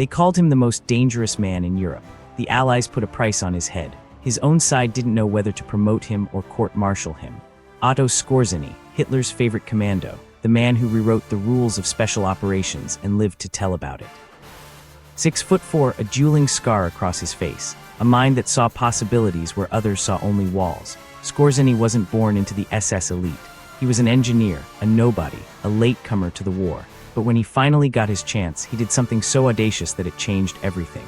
They called him the most dangerous man in Europe. The Allies put a price on his head. His own side didn't know whether to promote him or court-martial him. Otto Skorzeny, Hitler's favorite commando, the man who rewrote the rules of special operations and lived to tell about it. 6'4", a dueling scar across his face, a mind that saw possibilities where others saw only walls. Skorzeny wasn't born into the SS elite. He was an engineer, a nobody, a latecomer to the war. But when he finally got his chance, he did something so audacious that it changed everything.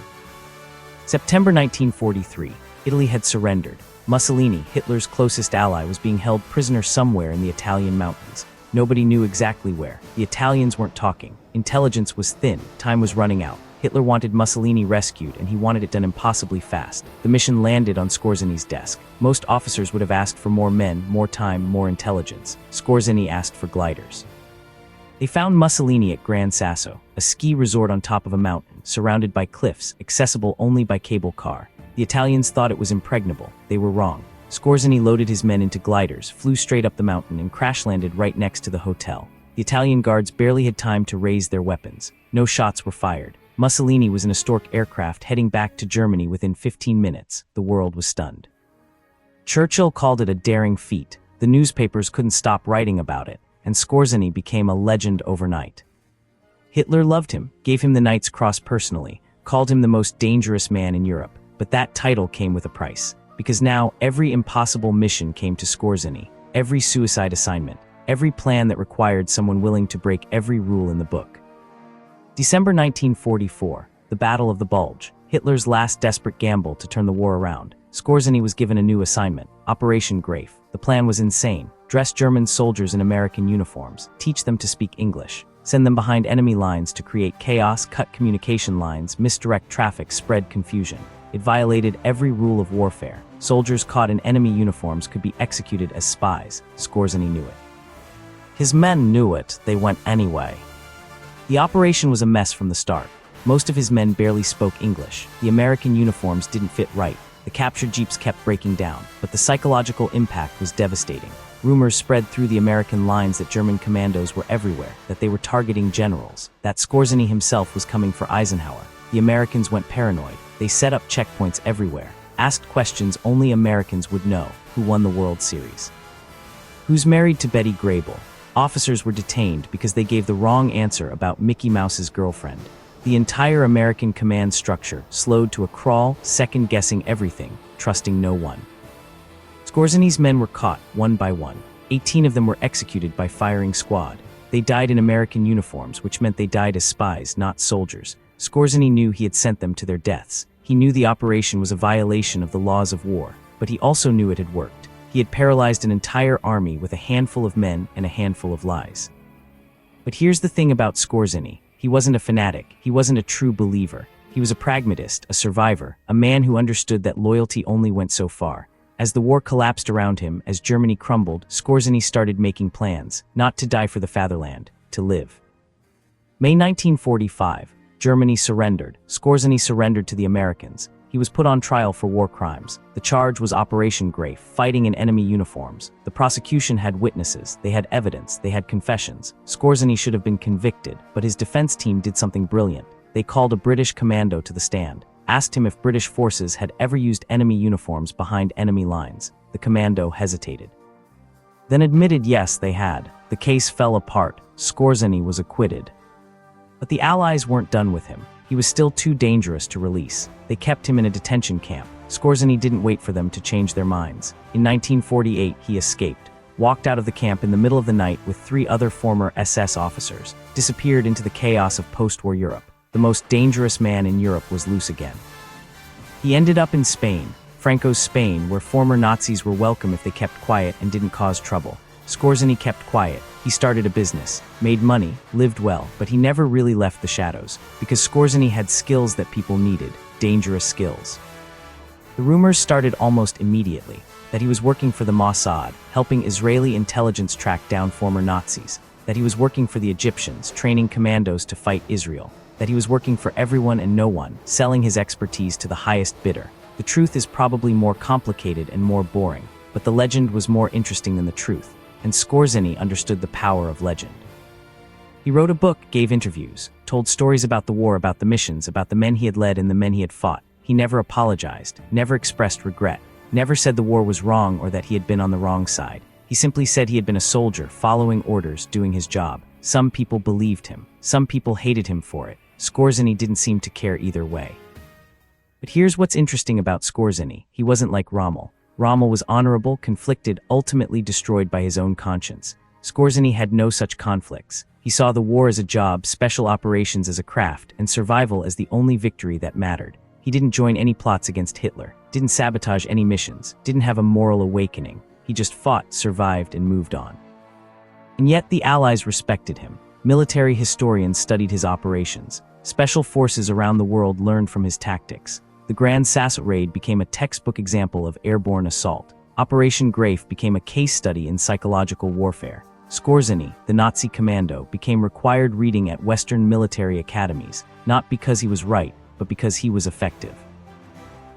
September 1943, Italy had surrendered. Mussolini, Hitler's closest ally, was being held prisoner somewhere in the Italian mountains. Nobody knew exactly where. The Italians weren't talking. Intelligence was thin. Time was running out. Hitler wanted Mussolini rescued, and he wanted it done impossibly fast. The mission landed on Skorzeny's desk. Most officers would have asked for more men, more time, more intelligence. Skorzeny asked for gliders. They found Mussolini at Gran Sasso, a ski resort on top of a mountain, surrounded by cliffs, accessible only by cable car. The Italians thought it was impregnable. They were wrong. Skorzeny loaded his men into gliders, flew straight up the mountain, and crash-landed right next to the hotel. The Italian guards barely had time to raise their weapons. No shots were fired. Mussolini was in a Stork aircraft heading back to Germany within 15 minutes. The world was stunned. Churchill called it a daring feat. The newspapers couldn't stop writing about it, and Skorzeny became a legend overnight. Hitler loved him, gave him the Knight's Cross personally, called him the most dangerous man in Europe. But that title came with a price, because now every impossible mission came to Skorzeny, every suicide assignment, every plan that required someone willing to break every rule in the book. December 1944, the Battle of the Bulge, Hitler's last desperate gamble to turn the war around. Skorzeny was given a new assignment, Operation Grafe. The plan was insane. Dress German soldiers in American uniforms, teach them to speak English, send them behind enemy lines to create chaos, cut communication lines, misdirect traffic, spread confusion. It violated every rule of warfare. Soldiers caught in enemy uniforms could be executed as spies. Skorzeny knew it. His men knew it. They went anyway. The operation was a mess from the start. Most of his men barely spoke English. The American uniforms didn't fit right. The captured jeeps kept breaking down, but the psychological impact was devastating. Rumors spread through the American lines that German commandos were everywhere, that they were targeting generals, that Skorzeny himself was coming for Eisenhower. The Americans went paranoid. They set up checkpoints everywhere, asked questions only Americans would know: who won the World Series? Who's married to Betty Grable? Officers were detained because they gave the wrong answer about Mickey Mouse's girlfriend. The entire American command structure slowed to a crawl, second-guessing everything, trusting no one. Skorzeny's men were caught, one by one. 18 of them were executed by firing squad. They died in American uniforms, which meant they died as spies, not soldiers. Skorzeny knew he had sent them to their deaths. He knew the operation was a violation of the laws of war, but he also knew it had worked. He had paralyzed an entire army with a handful of men and a handful of lies. But here's the thing about Skorzeny. He wasn't a fanatic. He wasn't a true believer. He was a pragmatist, a survivor, a man who understood that loyalty only went so far. As the war collapsed around him, as Germany crumbled, Skorzeny started making plans, not to die for the fatherland, to live. May 1945, Germany surrendered. Skorzeny surrendered to the Americans. He was put on trial for war crimes. The charge was Operation Grafe, fighting in enemy uniforms. The prosecution had witnesses, they had evidence, they had confessions. Skorzeny should have been convicted, but his defense team did something brilliant. They called a British commando to the stand, asked him if British forces had ever used enemy uniforms behind enemy lines. The commando hesitated, then admitted yes, they had. The case fell apart. Skorzeny was acquitted. But the Allies weren't done with him. He was still too dangerous to release. They kept him in a detention camp. Skorzeny didn't wait for them to change their minds. In 1948, he escaped, walked out of the camp in the middle of the night with 3 other former SS officers, disappeared into the chaos of post-war Europe. The most dangerous man in Europe was loose again. He ended up in Spain, Franco's Spain, where former Nazis were welcome if they kept quiet and didn't cause trouble. Skorzeny kept quiet. He started a business, made money, lived well, but he never really left the shadows, because Skorzeny had skills that people needed, dangerous skills. The rumors started almost immediately, that he was working for the Mossad, helping Israeli intelligence track down former Nazis, that he was working for the Egyptians, training commandos to fight Israel, that he was working for everyone and no one, selling his expertise to the highest bidder. The truth is probably more complicated and more boring, but the legend was more interesting than the truth, and Skorzeny understood the power of legend. He wrote a book, gave interviews, told stories about the war, about the missions, about the men he had led and the men he had fought. He never apologized, never expressed regret, never said the war was wrong or that he had been on the wrong side. He simply said he had been a soldier, following orders, doing his job. Some people believed him. Some people hated him for it. Skorzeny didn't seem to care either way. But here's what's interesting about Skorzeny. He wasn't like Rommel. Rommel was honorable, conflicted, ultimately destroyed by his own conscience. Skorzeny had no such conflicts. He saw the war as a job, special operations as a craft, and survival as the only victory that mattered. He didn't join any plots against Hitler, didn't sabotage any missions, didn't have a moral awakening. He just fought, survived, and moved on. And yet the Allies respected him. Military historians studied his operations. Special forces around the world learned from his tactics. The Grand Sasse raid became a textbook example of airborne assault. Operation Grafe became a case study in psychological warfare. Skorzeny, the Nazi commando, became required reading at Western military academies, not because he was right, but because he was effective.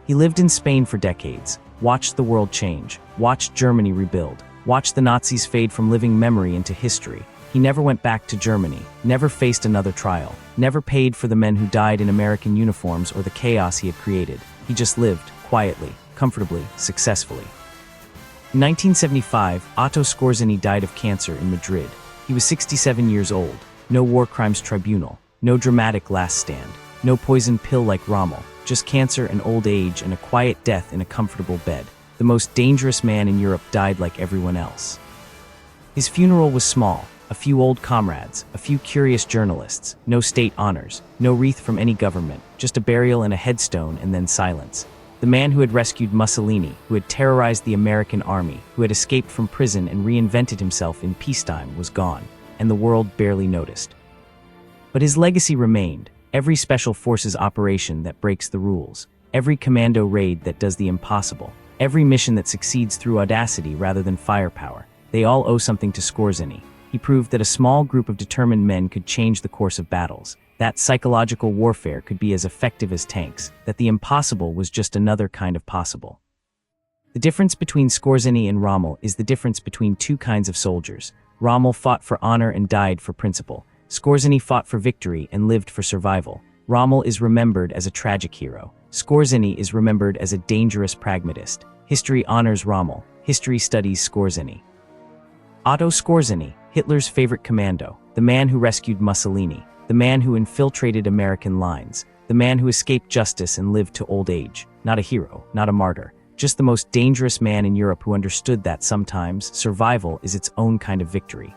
He lived in Spain for decades, watched the world change, watched Germany rebuild, watched the Nazis fade from living memory into history. He never went back to Germany, never faced another trial, never paid for the men who died in American uniforms or the chaos he had created. He just lived, quietly, comfortably, successfully. In 1975, Otto Skorzeny died of cancer in Madrid. He was 67 years old. No war crimes tribunal, no dramatic last stand, no poison pill like Rommel, just cancer and old age and a quiet death in a comfortable bed. The most dangerous man in Europe died like everyone else. His funeral was small. A few old comrades, a few curious journalists, no state honors, no wreath from any government, just a burial and a headstone and then silence. The man who had rescued Mussolini, who had terrorized the American army, who had escaped from prison and reinvented himself in peacetime was gone, and the world barely noticed. But his legacy remained. Every special forces operation that breaks the rules, every commando raid that does the impossible, every mission that succeeds through audacity rather than firepower, they all owe something to Skorzeny. He proved that a small group of determined men could change the course of battles, that psychological warfare could be as effective as tanks, that the impossible was just another kind of possible. The difference between Skorzeny and Rommel is the difference between two kinds of soldiers. Rommel fought for honor and died for principle. Skorzeny fought for victory and lived for survival. Rommel is remembered as a tragic hero. Skorzeny is remembered as a dangerous pragmatist. History honors Rommel. History studies Skorzeny. Otto Skorzeny, Hitler's favorite commando, the man who rescued Mussolini, the man who infiltrated American lines, the man who escaped justice and lived to old age. Not a hero, not a martyr, just the most dangerous man in Europe who understood that sometimes survival is its own kind of victory.